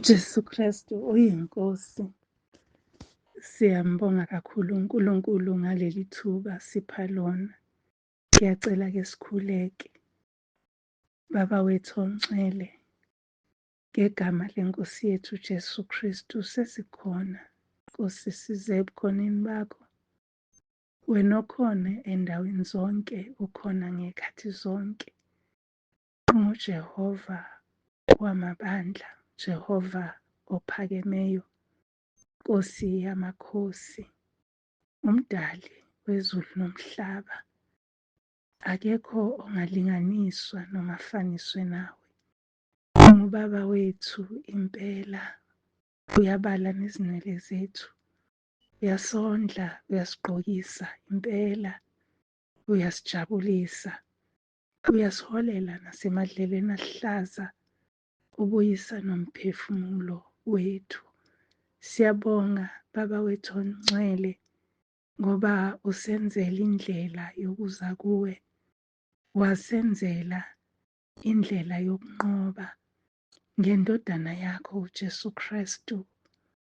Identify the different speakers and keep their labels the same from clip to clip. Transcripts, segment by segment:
Speaker 1: uJesu Kristu uyinkosi. Siyambonga kakhulu uNkulunkulu ngaleli thuba sipha lona. Ngiyacela ke sikhuleke. Baba wethu ongcwele, ngegama lenkosi yethu uJesu Kristu sesikhona. Nkosi size ebukhoneni bakho. Wena okhona endaweni zonke, ukhona ngekhathi zonke. UJehova wamabandla, Jehova ophakemeyo, Nkosi yamakhosi, umdali wezulu nomhlaba. Akekho ongalinganiswa noma afaniswe nawe. Ungubaba wethu impela, uyabala nezinwele zethu, uyasondla, uyasigqokisa impela, uyasijabulisa, uyasiholela nasemadlelweni ahlaza, ubuyisa nomphefumulo wethu. Siyabonga Baba wethu ongcwele ngoba usenzela indlela yokuza kuwe, wasenzela indlela yokunqoba ngendodana yakho uJesu Kristu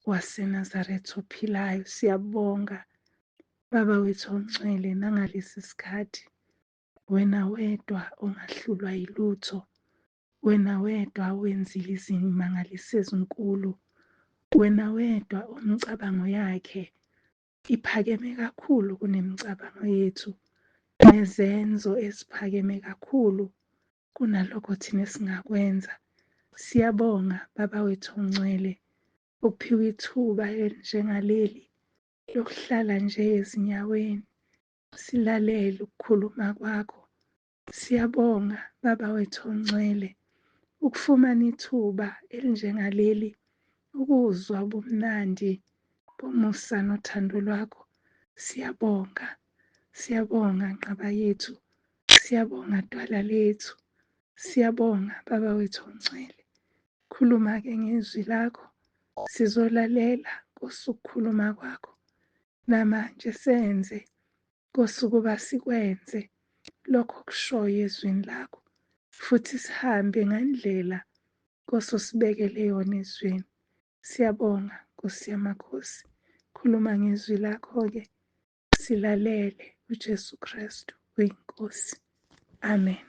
Speaker 1: waseNazaretha ophilayo. Siyabonga Baba wethu ongcwele nangalesi sikhathi, wena wedwa ongahlulwa yilutho, wena wedwa wenzile izimangaliso ezinkulu, wena wedwa umcabango yakhe iphakeme kakhulu kunemicabango yethu, nezenzo eziphakeme kakhulu kunalokho thina esingakwenza. Siyabonga Baba wethu ongcwele, uphiwe ithuba elinjengaleli lokuhlala nje ezinyaweni silalele ukukhuluma kwakho. Siyabonga Baba wethu ongcwele, ukufumana ithuba elinjengaleli ukuzwa ubumnandi bomusa nothando lwakho. Siyabonga, siyabonga nqaba yethu, siyabonga dwala lethu, siyabonga Baba wethu ongcwele. Khuluma-ke ngezwi lakho, sizolalela kosukukhuluma kwakho. Namanje senze kosukuba sikwenze lokho kushoyo ezwini lakho, futhi sihambe ngendlela kososibekele yona ezweni. Siyabonga Nkosi yamakhosi. Khuluma ngezwi lakho-ke, silalele. uJesu Kristu uyinkosi. Amen.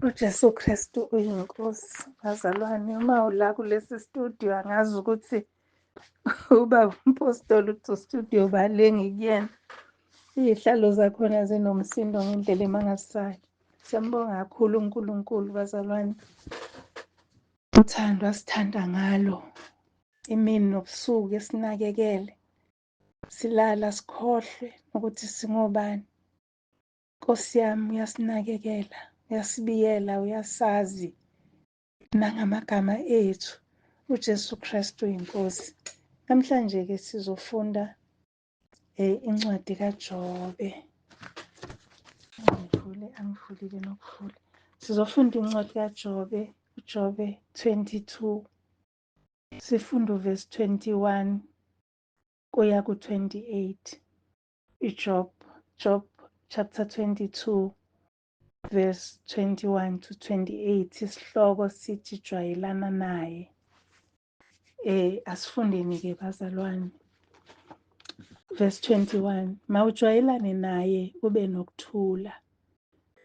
Speaker 1: uJesu Kristu uyinkosi. Bazalwane, uma ula kulesi studio angazi ukuthi ubaba umpostoli uthi studio balengi kuyena. Izihlalo zakhona zinomsindo ngendlela emangalisayo. Siyambonga kakhulu uNkulunkulu bazalwane. Uthando asithanda ngalo, imini nobusuku esinakekele, silala sikhohlwe ukuthi singobani. Nkosi yami uyasinakekela, uyasibiyela, uyasazi nangamagama ethu. uJesu Kristu uyinkosi. Namhlanje-ke sizofunda incwadi kaJobe. Angivulile nokuvula. Sizofunda incwadi kaJobe, uJobe 22. Sifunda uverse 21 kuya ku-28. Job chapter 22 verse 21 to 28. Isihloko sithi jwayelana naye. Asifundeni-ke bazalwane. Verse 21. Mawujwayelane naye ube nokuthula,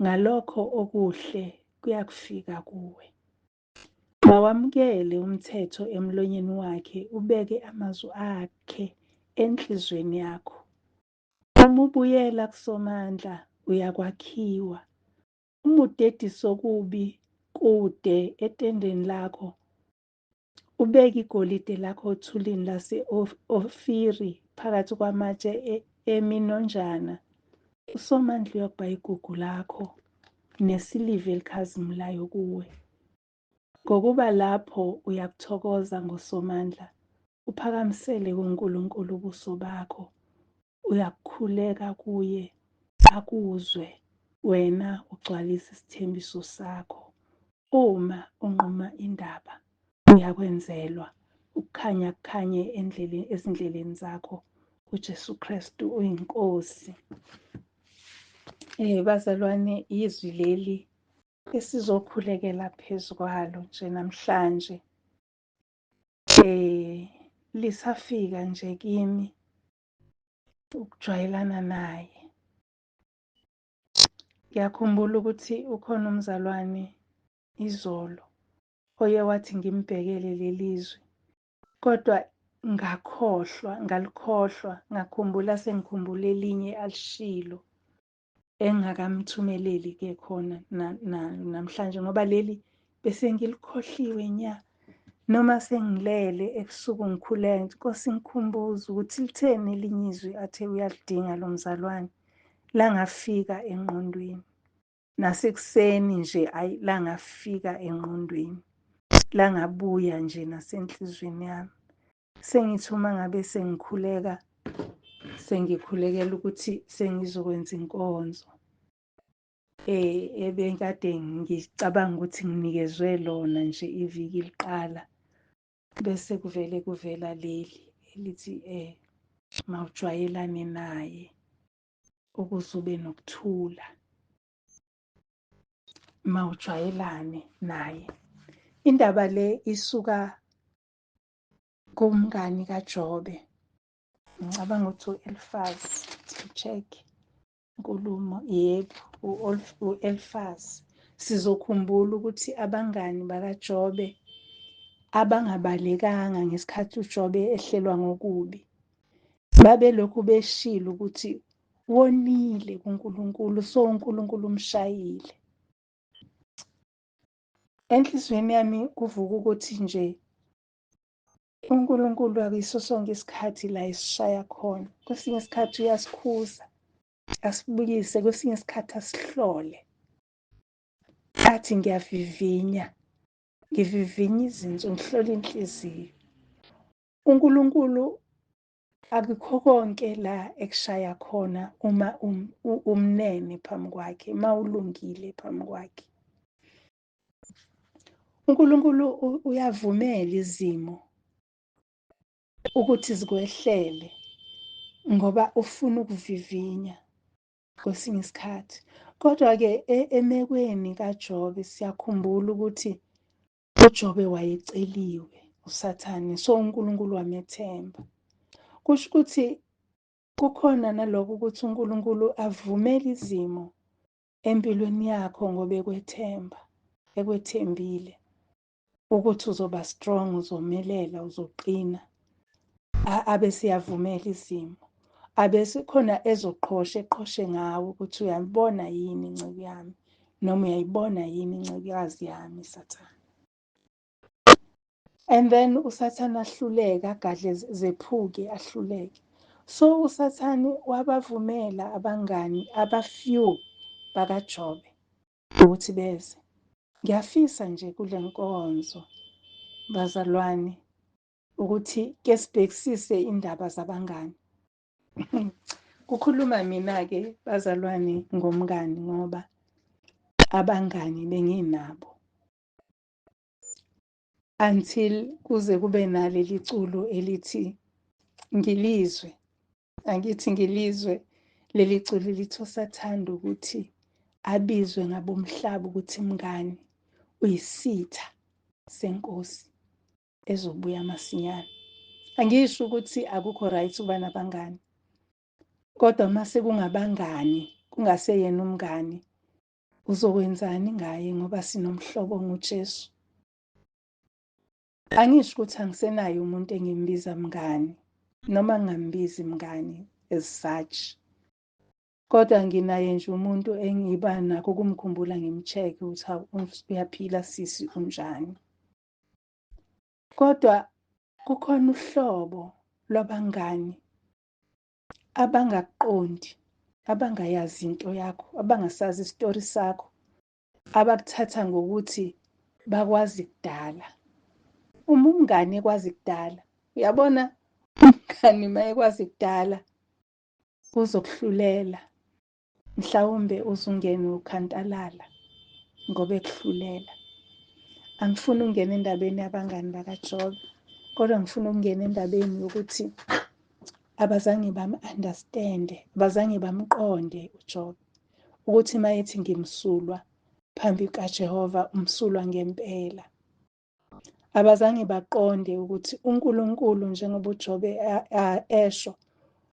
Speaker 1: ngalokho okuhle kuyakufika kuwe. Mawamukele umthetho emlonyeni wakhe, ubeke amazwi akhe enhlizweni yakho. Uma ubuyela kuSomandla uyakwakhiwa. Uma udedisa okubi kude etendeni lakho, ubeke igolide lakho othulini lase-Ofiri phakathi kwamatshe eminonjana. uSomandla uyokuba igugu lakho, nesiliva elikhazimulayo kuwe. Ngokuba lapho uyakuthokoza ngoSomandla, uphakamisele kuNkulunkulu ubuso bakho, uyakukhuleka kuye akuzwe, wena ugcwalise isithembiso sakho. Uma unquma indaba, uyakwenzelwa, ukukhanya kukhanye ezindleleni zakho. uJesu Kristu uyinkosi. Bazalwane, izwi leli esizokhulekela phezu kwalo nje namhlanje lisafika nje kimi ukujwayelana naye. Ngiyakhumbula ukuthi ukhona umzalwane izolo oye wathi ngimbhekele leli zwi, kodwa ngalikhohlwa, ngakhumbula sengikhumbula elinye alishilo engakamthumeleli-ke khona namhlanje ngoba leli bese ngilikhohliwe nya. Noma sengilele ebusuku ngikhuleka ngithi Nkosi ngikhumbuza ukuthi litheni elinye izwi athe uyalidinga lo mzalwane, langafika engqondweni. Nasekuseni nje ayi langafika engqondweni, langabuya nje nasenhlizweni yami. Sengithi uma ngabe sengikhulekela ukuthi sengizokwenza inkonzo. Ebekade ngicabanga ukuthi nginikezwe lona nje iviki liqala, bese kuvela leli elithi mawujwayelane naye ukuze ube nokuthula. Mawujwayelane naye. Indaba le isuka kumngani kaJobe. Ngicabanga ukuthi u-Elifaz, check inkulumo, yebo, u-Elifaz. Sizokhumbula ukuthi abangani bakaJobe abangabalekanga ngesikhathi uJobe ehlelwa ngokubi, babelokhu beshilo ukuthi wonile kuNkulunkulu, so uNkulunkulu umshayile. Enhlizweni yami kuvuka ukuthi nje uNkulunkulu akuyiso sonke isikhathi la esishaya khona. Kwesinye isikhathi uyasikhuza, asibuyise, kwesinye isikhathi asihlole. Athi ngivivinya izinso, ngihlola inhliziyo. uNkulunkulu akukho konke la ekushaya khona uma umnene phambi kwakhe, uma ulungile phambi kwakhe. uNkulunkulu uyavumela izimo ukuthi zikwehlele ngoba ufuna ukuvivinya kwesinye isikhathi. Kodwa-ke emekweni kaJobe siyakhumbula ukuthi uJobe wayeceliwe uSathane, so uNkulunkulu wamethemba. Kusho ukuthi kukhona nalokho ukuthi uNkulunkulu avumele izimo empilweni yakho ngoba ekwethembile ukuthi uzoba strong, uzomelela, uzoqina. Abese yavumela izimo, abese khona eqhoshe ngawe ukuthi uyayibona yini inceku yami, noma uyayibona yini incekukazi yami Sathane. And then uSathane ahluleke, agadle zephuke, ahluleke. So uSathane wabavumela abangani abafew bakaJobe ukuthi beze. Ngiyafisa nje kule nkonzo, bazalwane, ukuthi ke sibhekisise indaba zabangani. Kukhuluma mina-ke bazalwane ngomngani ngoba abangani benginabo. Until kuze kube naleli culo elithi ngilizwe. Angithi ngilizwe leli culo lithi usathanda ukuthi abizwe ngabomhlaba ukuthi mngani uyisitha senkosi ezobuya masinyane. Angisho ukuthi akukho right uba nabangani, kodwa mase kungabangani kungaseyena umngani, uzokwenzani ngaye ngoba sinomhlobo nguJesu? Angisho ukuthi angisenayo umuntu engimbiza mngani noma ngingambizi mngani as such, kodwa nginaye nje umuntu engiba nakho ukumkhumbula ngimcheck ukuthi uyaphila sisi, unjani. Kodwa kukhona uhlobo lwabangani abangakuqondi, abangayazi into yakho, abangasazi isitori sakho, abakuthatha ngokuthi bakwazi kudala. Uma umngani ekwazi kudala, uyabona, umngani uma ekwazi kudala uzokuhlulela, mhlawumbe uzungene ukhantalala ngoba ekuhlulela. Angifuni ukungena endabeni yabangani bakaJobe, kodwa ngifuna ukungena endabeni yokuthi abazange bam-understand, abazange bamqonde uJobe, ukuthi uma ethi ngimsulwa phambi kaJehova umsulwa ngempela. Abazange baqonde ukuthi uNkulunkulu njengoba uJobe esho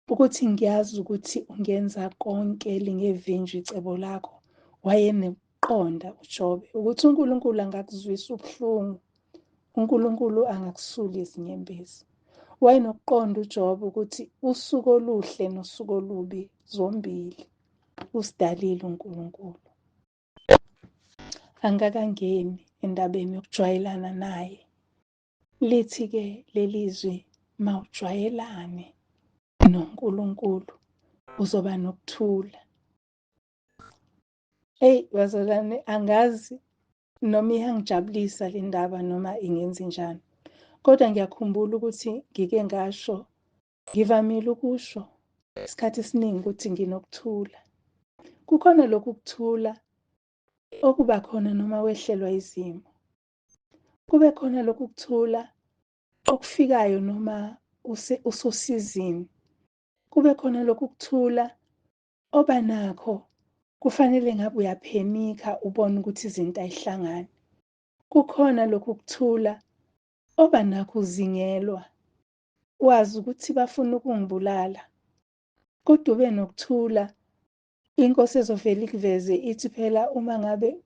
Speaker 1: ukuthi ngiyazi ukuthi ungenza konke lingevinjwa icebo lakho. Wayenokuqonda uJobe ukuthi uNkulunkulu angakuzwisa ubuhlungu, uNkulunkulu angakusuli izinyembezi. Wayenokuqonda uJobe ukuthi usuku oluhle nosuku olubi zombili usidalile uNkulunkulu. Angakangeni endabeni yokujwayelana naye. Lithi-ke lelizwi mawujwayelane noNkulunkulu uzoba nokuthula. Bazalwane, angazi noma iyangijabulisa le ndaba noma ingenzi njani. Kodwa ngiyakhumbula ukuthi ngike ngasho, ngivamile ukusho isikhathi esiningi ukuthi nginokuthula. Kukhona lokhu kuthula okuba khona noma wehlelwa izimo. Kube khona lokhu kuthula okufikayo noma usosizini. Kube khona lokhu kuthula oba nakho kufanele ngabe uyaphenika ubone ukuthi izinto ayihlangani. Kukhona lokhu kuthula oba nakho uzingelwa, wazi ukuthi bafuna ukungibulala. Kodwa ube nokuthula, iNkosi ezovela ikuveze ithi phela uma ngabe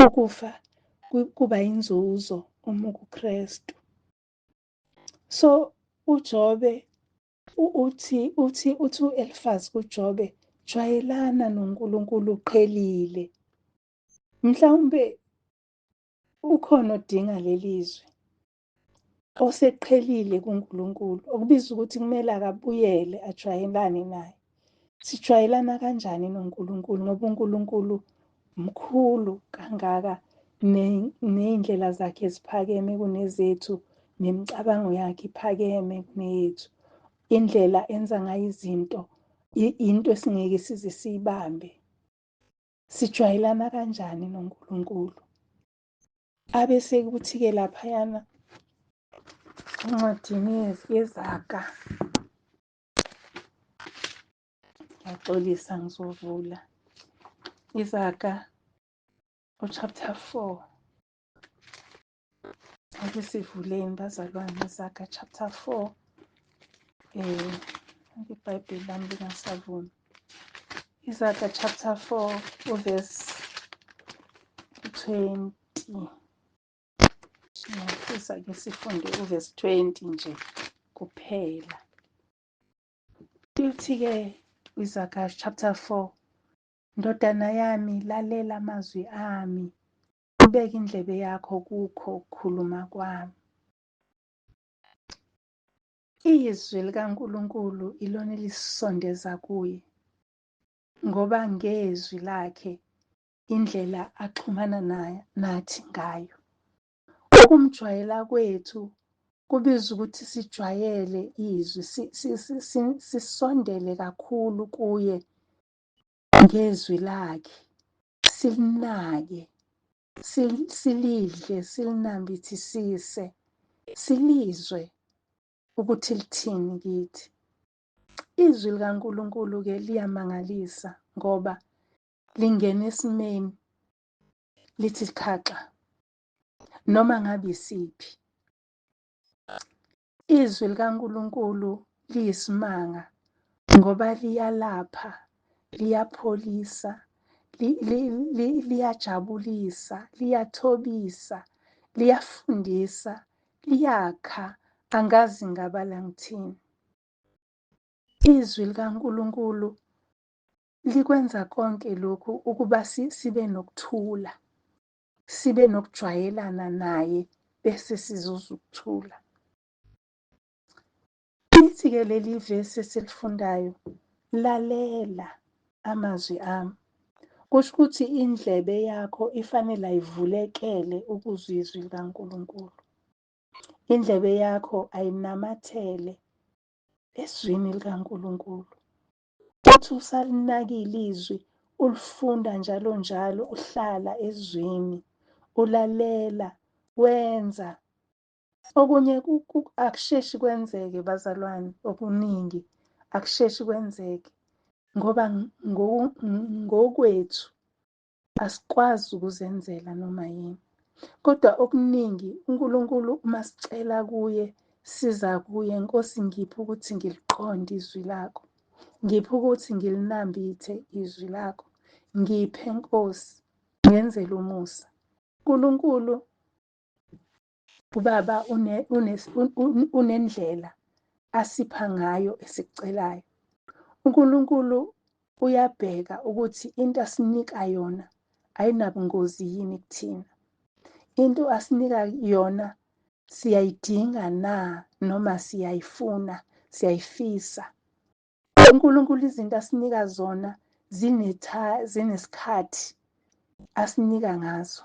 Speaker 1: ukufa kuba inzuzo uma kuKristu. So uJobe uthi u-Elifazi kuJobe, jwayelana noNkulunkulu uqhelile. Mhlawumbe ukhona odinga lelizwi, oseqhelile kuNkulunkulu, okubiza ukuthi kumele akabuyele ajwayelane naye. Sijwayelana kanjani noNkulunkulu ngoba uNkulunkulu mkhulu kangaka, ney'ndlela zakhe ziphakeme kunezethu, nemicabango yakhe iphakeme kuneyethu. Indlela enza ngayo izinto into esingeke size siyibambe. Sijwayelana kanjani noNkulunkulu? Abese kuthi-ke laphayana encwadini yeZaga, ngiyaxolisa ngizovula iZaga chapter 4. Ake sivuleni bazalwane, iZaga chapter 4. IBhayibheli lami lingasavumi. iZaga chapter 4 uverse 20. Ngiyafisa ke sifunde uverse 20 nje kuphela. Lithi-ke iZaga chapter 4, ndodana yami lalela amazwi ami, ubeke indlebe yakho kukho ukukhuluma kwami. Izwi likaNkulunkulu ilona elisondeza kuye, ngoba ngezwi lakhe indlela axhumana nathi ngayo. Ukumjwayela kwethu kubiza ukuthi sijwayele izwi, sisondele kakhulu kuye ngezwi lakhe, silinake, silidle, silinambithisise, silizwe ukuthi lithini kithi. Izwi likaNkulunkulu-ke liyamangalisa ngoba lingena esimeni lithi likhaxa noma ngabe isiphi. Izwi likaNkulunkulu liyisimanga ngoba liyalapha, liyapholisa, liyajabulisa, liyathobisa, liyafundisa, liyakha, angazi ngabala ngithini. Izwi likaNkulunkulu likwenza konke lokhu ukuba sibe nokuthula, sibe nokujwayelana naye bese sizuza ukuthula. Lithi-ke leli vesi esilifundayo, lalela amazwi ami. Kusho ukuthi indlebe yakho ifanele ayivulekele ukuzwa izwi likaNkulunkulu. Indlebe yakho ayinamathele ezwini likaNkulunkulu. Uthi usalinakile izwi, ulifunda njalo njalo, uhlala ezwini, ulalela, wenza. Okunye akusheshi kwenzeke bazalwane, okuningi akusheshi kwenzeke ngoba ngokwethu asikwazi ukuzenzela noma yini. Kodwa okuningi uNkulunkulu uma sicela kuye, siza kuye, Nkosi ngiphe ukuthi ngiliqonde izwi lakho, ngiphe ukuthi ngilinambithe izwi lakho, ngiphe Nkosi, ngenzele umusa. uNkulunkulu uBaba unendlela asipha ngayo esikucelayo. uNkulunkulu uyabheka ukuthi into asinika yona ayinabungozi yini kuthina. Into asinika yona siyayidinga na, noma siyayifuna, siyayifisa. uNkulunkulu izinto asinika zona zinesikhathi asinika ngazo.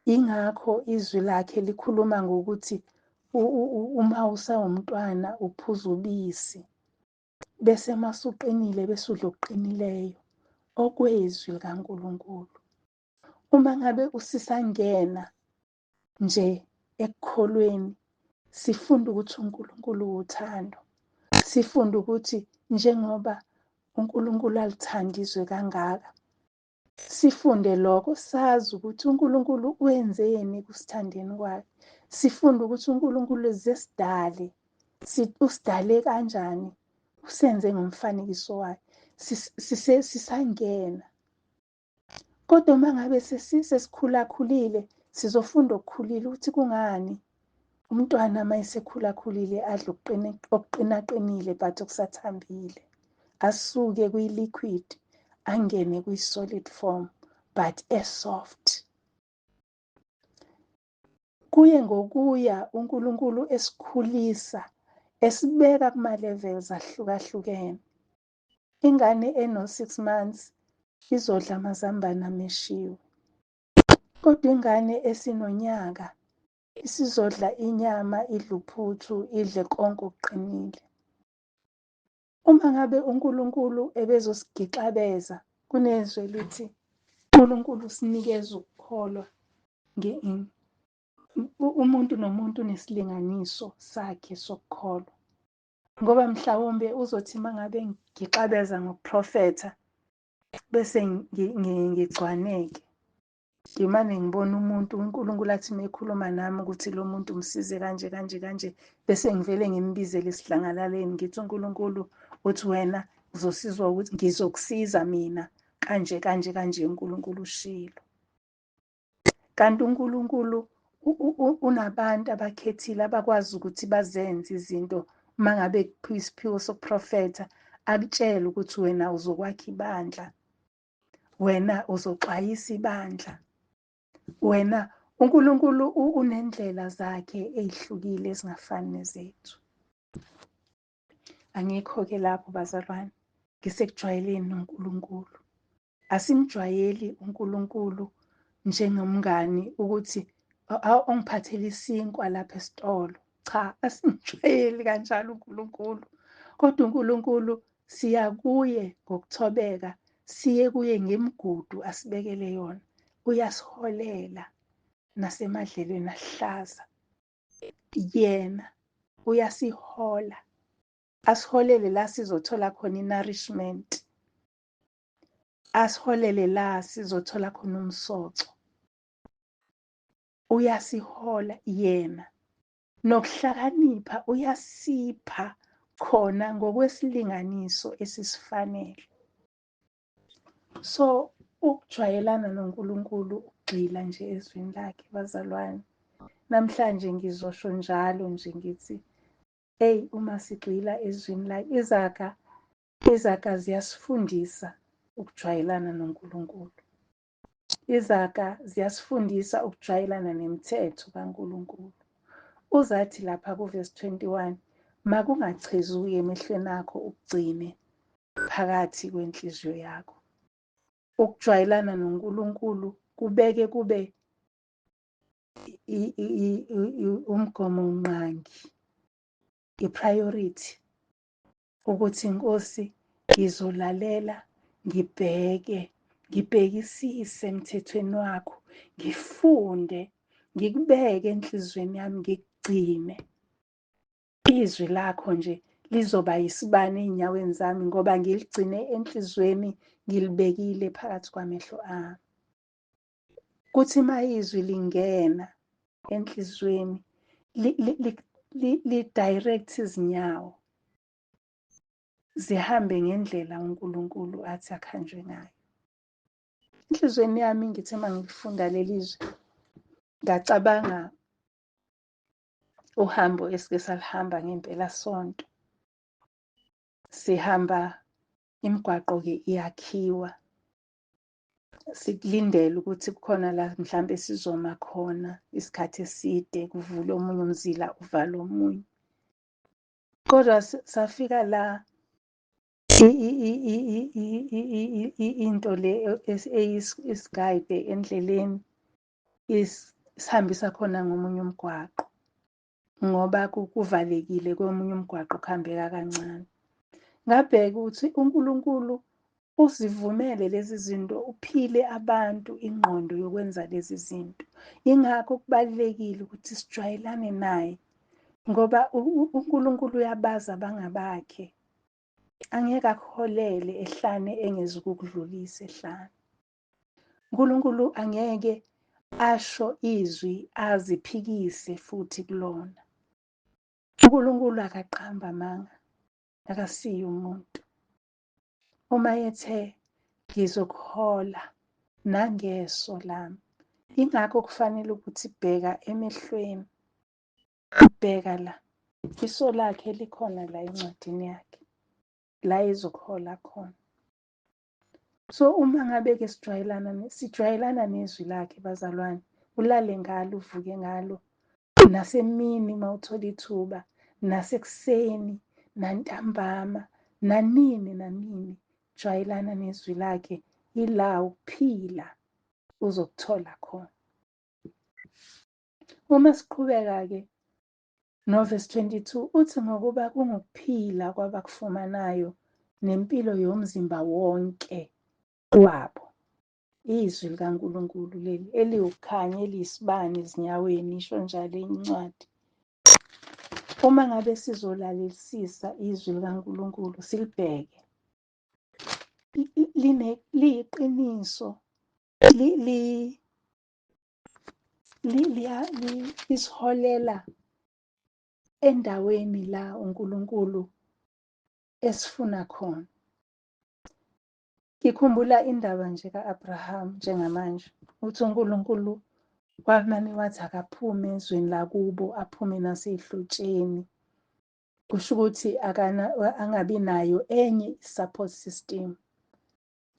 Speaker 1: Ingakho izwi lakhe likhuluma ngokuthi uma usawumntwana uphuza ubisi, bese masuqinile bese udla okuqinileyo, okwezwi likaNkulunkulu. Uma ngabe usisangena nje ekukholweni, sifunda ukuthi uNkulunkulu uthando, sifunda ukuthi njengoba uNkulunkulu alithanda izwe kangaka, sifunde lokho, sazi ukuthi uNkulunkulu wenzeni kusithandeni kwakhe. Sifunde ukuthi uNkulunkulu zesidale, usidale kanjani, usenze ngomfanekiso wakhe, sisangena. Kodwa uma ngabe sesikhulakhulile, sizofunda okukhulile ukuthi kungani umntwana uma esekhulakhulile adle okuqinaqinile but okusathambile, asuke kwi-liquid angene kwi-solid form but soft. Kuye ngokuya uNkulunkulu esikhulisa, esibeka kuma-levels ahlukahlukene. Ingane eno-6 months izodla amazambane ameshiwe, kodwa ingane esinonyaka isizodla inyama, idle uphuthu, idle konke okuqinile. Uma ngabe uNkulunkulu ebezosigixabeza, kunezwi lithi uNkulunkulu usinikeza ukukholwa. Umuntu nomuntu unesilinganiso sakhe sokukholwa. Ngoba mhlawumbe uzothi uma ngabe ngixabeza ngokuprofetha bese ngigcwaneke, ngimane ngibona umuntu uNkulunkulu athi mekhuluma nami ukuthi lo muntu umsize kanje kanje kanje, bese ngivele ngimbizele esidlangalaleni ngithi uNkulunkulu uthi wena uzosizwa ukuthi ngizokusiza mina kanje kanje kanje, uNkulunkulu ushilo. Kanti uNkulunkulu unabantu abakhethile abakwazi ukuthi bazenze izinto. Uma ngabe kuphiwa isiphiwo sokuprofetha, akutshele ukuthi wena uzokwakha ibandla, wena uzoxwayisa ibandla, wena. uNkulunkulu unendlela zakhe ezihlukile ezingafani nezethu. Angikho-ke lapho bazalwane, ngisekujwayeleni uNkulunkulu. Asimjwayeli uNkulunkulu njengomngani ukuthi ongiphathele isinkwa lapha esitolo. Cha, asimjwayeli kanjalo uNkulunkulu. Kodwa uNkulunkulu siya kuye ngokuthobeka, siye kuye ngemigudu asibekele yona. Uyasiholela nasemadlelweni ahlaza. Yena uyasihola, asiholele la sizothola khona i-nourishment, asiholele la sizothola khona umsoco. Uyasihola yena, nokuhlakanipha uyasipha khona ngokwesilinganiso esisifanele. So ukujwayelana noNkulunkulu, ukugxila nje ezwini lakhe bazalwane. Namhlanje ngizosho njalo nje ngithi, uma sigxila ezwini lakhe, izaga ziyasifundisa ukujwayelana noNkulunkulu. Izaga ziyasifundisa ukujwayelana nemithetho kaNkulunkulu. Uzathi lapha kuvesi 21, makungachezuki emehlweni akho ukugcine phakathi kwenhliziyo yakho. Ukujwayelana noNkulunkulu kubeke kube umgomo nqangi, i-priority, ukuthi Nkosi ngizolalela, ngibhekisise emthethweni wakho, ngifunde, ngikubeke enhlizweni yami, ngikugcine. Izwi lakho nje lizoba yisibane ey'nyaweni zami ngoba ngiligcine enhlizweni, ngilibekile phakathi kwamehlo ami. kuthi mayizwi lingena enhlizweni li direct izinyawo zihambe ngendlela uNkulunkulu athi akhanjwe ngayo. Enhlizweni yami ngithi mangifunda lelizwi ngacabanga uhambo esike salihamba ngempelasonto. Sihamba imigwaqo-ke iyakhiwa, sikulindele ukuthi kukhona la mhlambe sizoma khona isikhathi eside, kuvule omunye umzila uvale omunye. Kodwa safika la into le eyisigayide endleleni isihambisa khona ngomunye umgwaqo, ngoba kuvalekile komunye umgwaqo kuhambeka kancane. Ngabheka ukuthi uNkulunkulu uzivumele lezi zinto, uphile abantu ingqondo yokwenza lezi zinto. Ingakho kubalulekile ukuthi sijwayelane naye, ngoba uNkulunkulu uyabaza abangabakhe. Angeke akuholele ehlane engezi ukukudlulisa ehlane. uNkulunkulu angeke asho izwi aziphikise futhi kulona. uNkulunkulu akaqamba amanga, akasiye umuntu. Uma yethe ngizokuhola nangeso lami, ingakho kufanele ukuthi bheka emehlweni, bheka la, iso lakhe likhona la encwadini yakhe, la izokuhola khona. So uma ngabe-ke sijwayelana nezwi lakhe bazalwane, ulale ngalo, uvuke ngalo, nasemini uma uthola ithuba, nasekuseni, nantambama, nanini, jwayelana nezwi lakhe, ila ukuphila uzokuthola khona. Uma siqhubeka-ke no-verse 22 uthi ngokuba kungukuphila kwabakufumanayo nempilo yomzimba wonke wabo. Izwi likaNkulunkulu leli eliwukukhanya, eliyisibane ezinyaweni, isho njalo incwadi. Uma ngabe sizolalelisisa izwi likaNkulunkulu silibheke, liyiqiniso, lisiholela endaweni la uNkulunkulu esifuna khona. Ngikhumbula indaba nje ka-Abraham njengamanje, uthi uNkulunkulu kwamane wathi akaphume ezweni lakubo, aphume nasey'hlotsheni. Kusho ukuthi angabi nayo enye i-support system,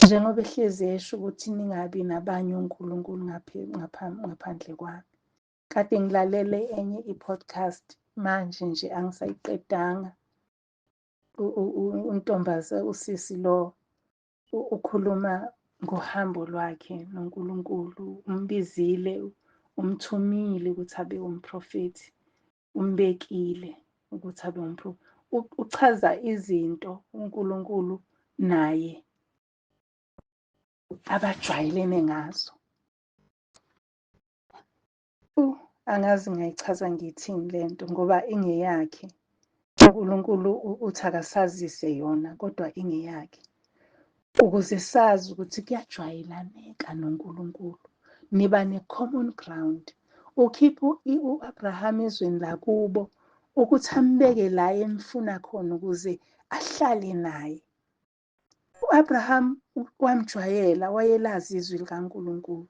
Speaker 1: njengoba ehlezi esho ukuthi ningabi nabanye onkulunkulu ngaphandle kwami. Kade ngilalele enye i-podcast manje nje angisayiqedanga, untombaza usisi lo ukhuluma ngohambo lwakhe noNkulunkulu, umbizile, umthumile ukuthi abe umprofethi, umbekile ukuthi abe umprofethi. Uchaza izinto uNkulunkulu naye abajwayelene ngazo. Angazi ngayichaza ngithini lento ngoba ingeyakhe. uNkulunkulu uthi akasazise yona kodwa ingeyakhe. Ukuze sazi ukuthi kuyajwayelaneka noNkulunkulu, niba ne-common ground. Ukhipha u-Abraham ezweni lakubo ukuthi ambeke la emfuna khona ukuze ahlale naye. U-Abraham wamjwayela, wayelazi izwi likaNkulunkulu.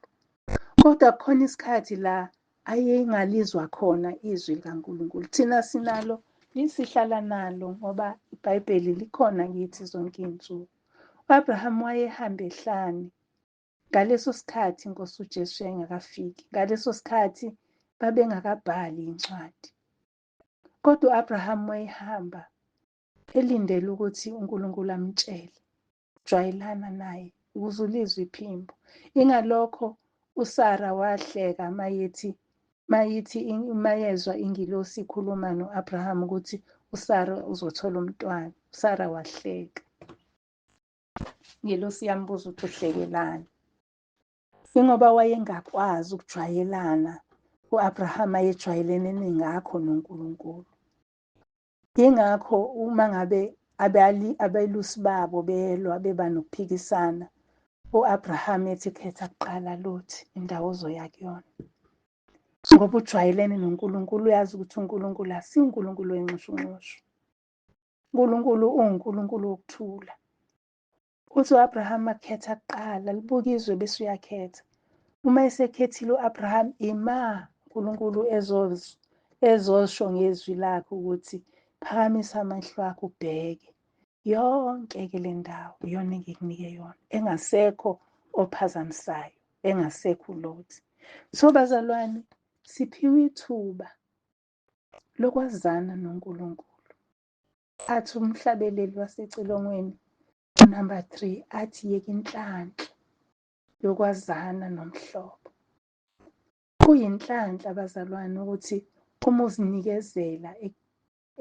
Speaker 1: Kodwa kukhona isikhathi la ayengalizwa khona izwi likaNkulunkulu. Thina sinalo, sihlala nalo ngoba iBhayibheli likhona kithi zonke iy'nsuku. U-Abraham wayehamba ehlane. Ngaleso sikhathi iNkosi uJesu yayingakafiki. Ngaleso sikhathi babengakabhali incwadi. Kodwa u-Abraham wayehamba elindele ukuthi uNkulunkulu amtshele. Jwayelana naye ukuze ulizwe iphimbo. Ingalokho uSara wahleka mayezwa ingilosi ikhuluma no-Abraham ukuthi uSara uzothola umntwana. uSara wahleka. Ingilosi yambuza ukuthi uhlekelani. Ingoba wayengakwazi ukujwayelana u-Abraham ayejwayelene ngakho noNkulunkulu. Yingakho uma ngabe abelusi babo belwa beba nokuphikisana, u-Abraham ethi khetha kuqala Lothi indawo ozoya kuyona, ngoba ujwayelene noNkulunkulu, uyazi ukuthi uNkulunkulu asiNkulunkulu wenxushunxushu. uNkulunkulu uNkulunkulu wokuthula. Uthi u-Abraham akhetha kuqala, libuke izwe bese uyakhetha. Uma esekhethile u-Abraham, ima uNkulunkulu ezosho ngezwi lakhe ukuthi phakamisa amehlo akho ubheke yonke-ke le ndawo, iyona engikunike yona, engasekho ophazamisayo, engasekho uLothi. So bazalwane, siphiwe ithuba lokwazana noNkulunkulu. Athi umhlabeleli wasecilongweni number 3 athi yeka inhlanhla yokwazana nomhlobo. Kuyinhlanhla bazalwane ukuthi uma uzinikezela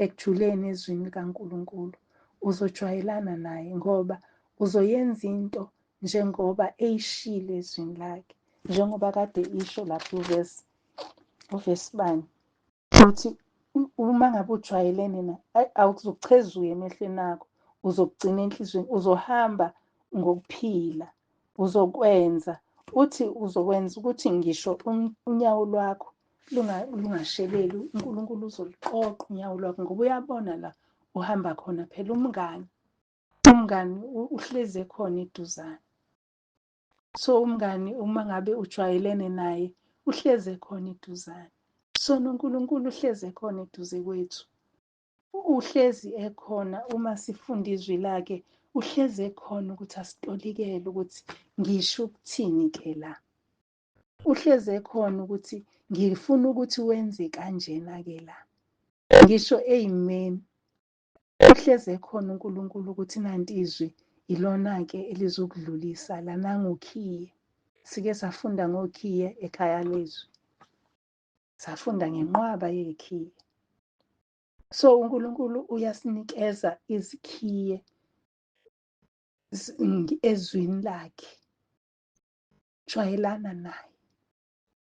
Speaker 1: ekujuleni ezwini likaNkulunkulu uzojwayelana naye, ngoba uzoyenza into njengoba eyishilo ezwini lakhe, njengoba kade isho lapho uvesi bani uthi uma ngabe ujwayelene naye awuzochezuka emehlweni akho, uzokugcina enhlizweni, uzohamba ngokuphila, uzokwenza uzokwenza ukuthi ngisho unyawo lwakho lungasheleli, uNkulunkulu uzoluqoqa unyawo lwakho, ngoba uyabona la uhamba khona. Phela umngani uhlezi ekhona eduzane. So umngani uma ngabe ujwayelene naye uhlezi ekhona eduzane. So noNkulunkulu uhlezi ekhona eduze kwethu, uhlezi ekhona uma sifunda izwi lakhe, uhlezi ekhona ukuthi asitolikele ukuthi ngisho ukuthini-ke la. Uhlezi ekhona ukuthi ngifuna ukuthi wenze kanjena-ke la. Ngisho ey'meni uhlezi ekhona uNkulunkulu ukuthi nanti izwi ilona-ke elizokudlulisa la, nangokhiye. Sike safunda ngokhiye ekhaya lezwi, safunda ngenqwaba yekhiye. So uNkulunkulu uyasinikeza izikhiye ezwini lakhe. Jwayelana naye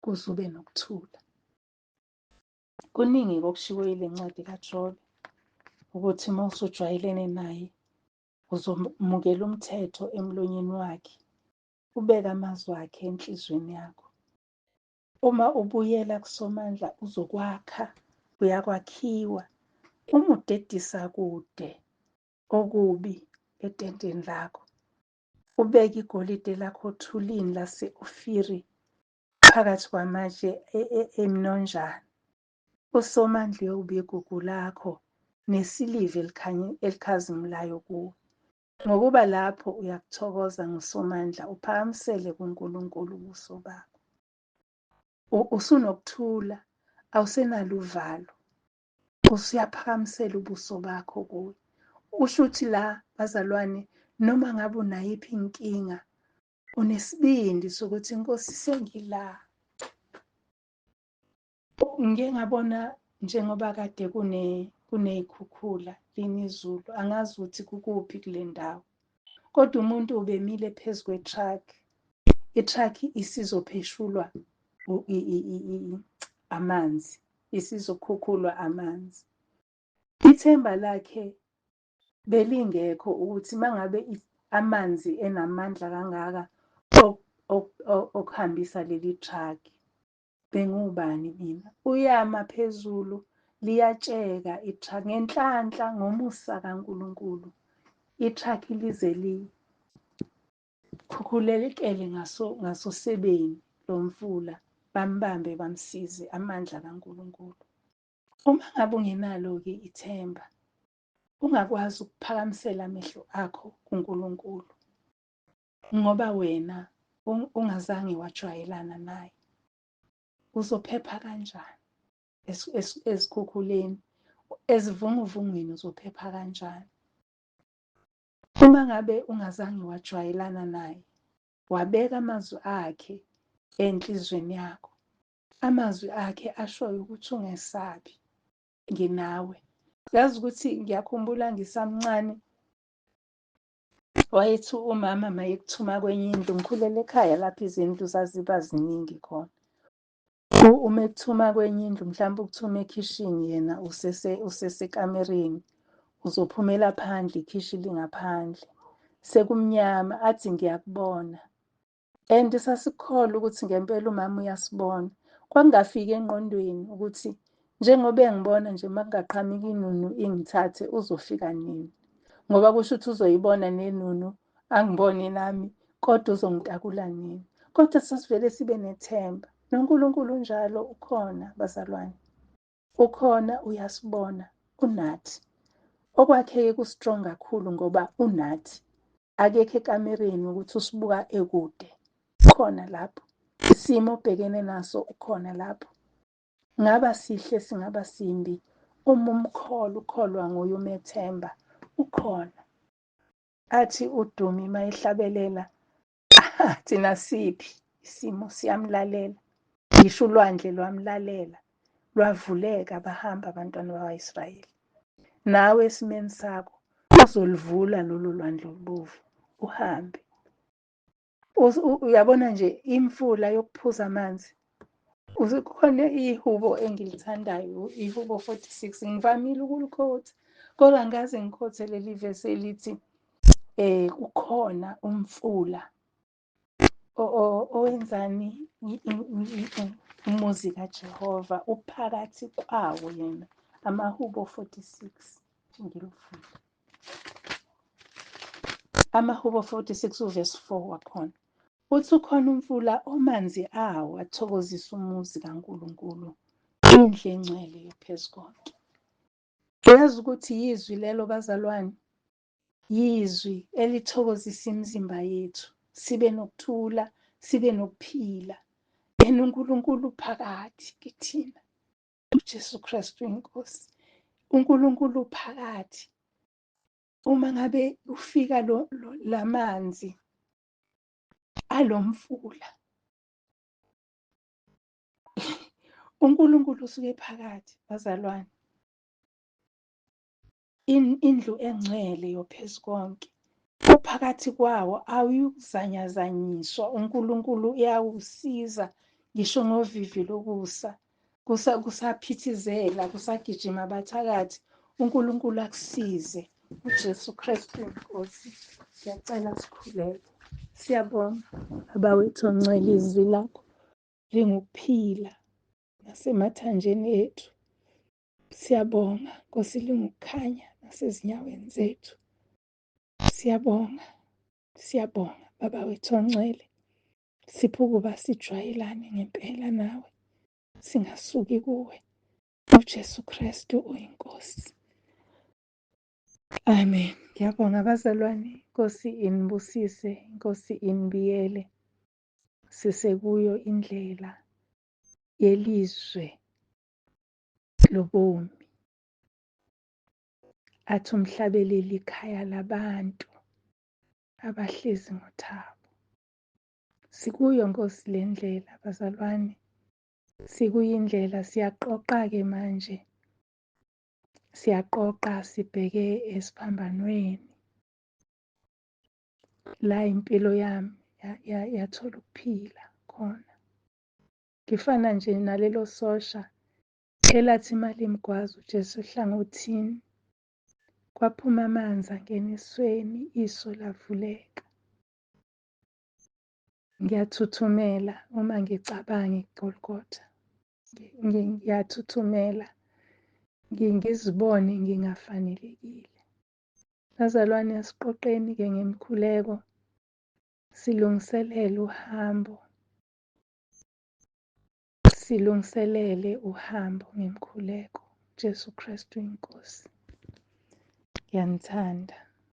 Speaker 1: kuze ube nokuthula. Kuningi okushiwo yile ncwadi kaJobe ukuthi uma usujwayelene naye uzomukela umthetho emlonyeni wakhe, ubeke amazwi akhe enhlizweni yakho. Uma ubuyela kuSomandla uzokwakha, uyakwakhiwa. Uma udedisa kude okubi etenteni lakho, ubeke igolide lakho othulini lase-Ofiri phakathi kwamatshe eminonjana, uSomandla uyobeka igugu lakho nesiliva elikhazimulayo kuwo. Ngokuba lapho uyakuthokoza nguSomandla, uphakamisele kuNkulunkulu ubuso bakho. Usunokuthula, awusenalo uvalo, usuyaphakamisela ubuso bakho kuwe. Usho ukuthi la bazalwane, noma ngabe unayiphi inkinga, unesibindi sokuthi Nkosi sengila. Ngike ngabona njengoba kade kuney'khukhula lina izulu, angazi ukuthi kukuphi kule ndawo, kodwa umuntu ubemile phezu kwe-truck, i-truck isizopheshulwa amanzi, isizokhukhulwa amanzi. Ithemba lakhe belingekho ukuthi mangabe amanzi enamandla kangaka okuhambisa leli truck, bengubani mina? Uyama phezulu, liyatsheka i-truck ngenhlanhla, ngomusa kaNkulunkulu. I-truck lize likhukhulekele ngasosebeni lomfula, bambambe bamsize, amandla kaNkulunkulu. Uma ngabe ungenalo-ke ithemba, ungakwazi ukuphakamisela amehlo akho kuNkulunkulu, ngoba wena ungazange wajwayelana naye, uzophepha kanjani ezikhukhuleni, ezivunguvungwini uzophepha kanjani? Uma ngabe ungazange wajwayelana naye, wabeka amazwi akhe enhlizweni yakho, amazwi akhe ashoyo ukuthi ungesabi, nginawe. Yazi ukuthi ngiyakhumbula ngisamncane, wayethi umama mayekuthuma kwenye indlu, ngikhulele ekhaya lapho izindlu zaziba ziningi khona. Uma ekuthuma kwenye indlu, mhlawumbe ukuthuma ekhishini, yena usesekamereni, uzophumela phandle, ikhishi lingaphandle, sekumnyama, athi ngiyakubona, and sasikholwa ukuthi ngempela umama uyasibona. Kwakungafiki engqondweni ukuthi njengoba engibona nje uma kungaqhamuka inunu ingithathe uzofika nini, ngoba kusho ukuthi uzoyibona nenunu angibone nami kodwa uzongitakula nini. Kodwa sasivele sibe nethemba noNkulunkulu njalo ukhona bazalwane, ukhona, uyasibona, unathi. Okwakheke ku-strong kakhulu ngoba unathi, akekho ekamereni ukuthi usibuka ekude, ukhona lapho. Isimo obhekene naso ukhona lapho. Ngaba sihle singaba simbi, uma umkholo ukholwa nguye umethemba, ukhona. Athi uDumi uma ehlabelela, thina siphi isimo siyamlalela. Ngisho ulwandle lwamlalela, lwavuleka bahamba abantwana bakwa-Israyeli. Nawe esimeni sakho uzolivula lolu lwandle olubovu uhambe. Uyabona nje imfula yokuphuza amanzi. Kukhona ihubo engilithandayo, ihubo 46, ngivamile ukulikhotha kodwa angikaze ngikhothe leli vesi elithi ukhona umfula owenzani umuzi kaJehova uphakathi kwawo yena. Amahubo 46 ngilufunda. Amahubo 46 uvesi 4 wakhona. Uthi ukhona umfula omanzi awo athokozisa umuzi kaNkulunkulu, indlu engcwele yoPhezukonke. Uyazi ukuthi yizwi lelo bazalwane, yizwi elithokozisa imizimba yethu, sibe nokuthula, sibe nokuphila. Yena uNkulunkulu phakathi kithina, uJesu Kristu inkosi. uNkulunkulu phakathi. Uma ngabe ufika lamanzi alomfula, uNkulunkulu usuke phakathi bazalwane. Indlu engcwele yoPhezukonke, uphakathi kwawo, awuyukuzanyazanyiswa. uNkulunkulu uyawusiza ngisho ngovivi lokusa, kusaphithizela, kusagijima abathakathi, uNkulunkulu akusize. uJesu Kristu inkosi, siyacela sikhuleke. Siyabonga abawethu ongcwele, izwi lakho lingukuphila nasemathanjeni ethu. Siyabonga Nkosi, lingukukhanya nasezinyaweni zethu. Siyabonga, siyabonga Baba wethu ongcwele, sipho ukuba sijwayelane ngempela nawe, singasuki kuwe. uJesu Kristu uyinkosi. Amen. Ngiyabonga abazalwane, Nkosi inibusise, Nkosi inibiyele. Sisekuyo indlela yelizwe lobomi. Athi umhlabeleli ikhaya labantu abahlezi ngothabo. Sikuyo Nkosi le ndlela bazalwane, sikuyindlela. Siyaqoqa-ke manje, siyaqoqa sibheke esiphambanweni la impilo yami yathola ukuphila khona. Ngifana nje nalelo sosha elathi imali imgwazi uJesu ehlangothini, kwaphuma amanzi angena esweni, iso lavuleka. Ngiyathuthumela uma ngicabanga iGolgotha, ngiyathuthumela ngizibone ngingafanelekile. Bazalwane, asiqoqeni-ke ngemikhuleko, silungiselele uhambo, silungiselele uhambo ngemikhuleko. Jesu Kristu inkosi. Ngiyanithanda.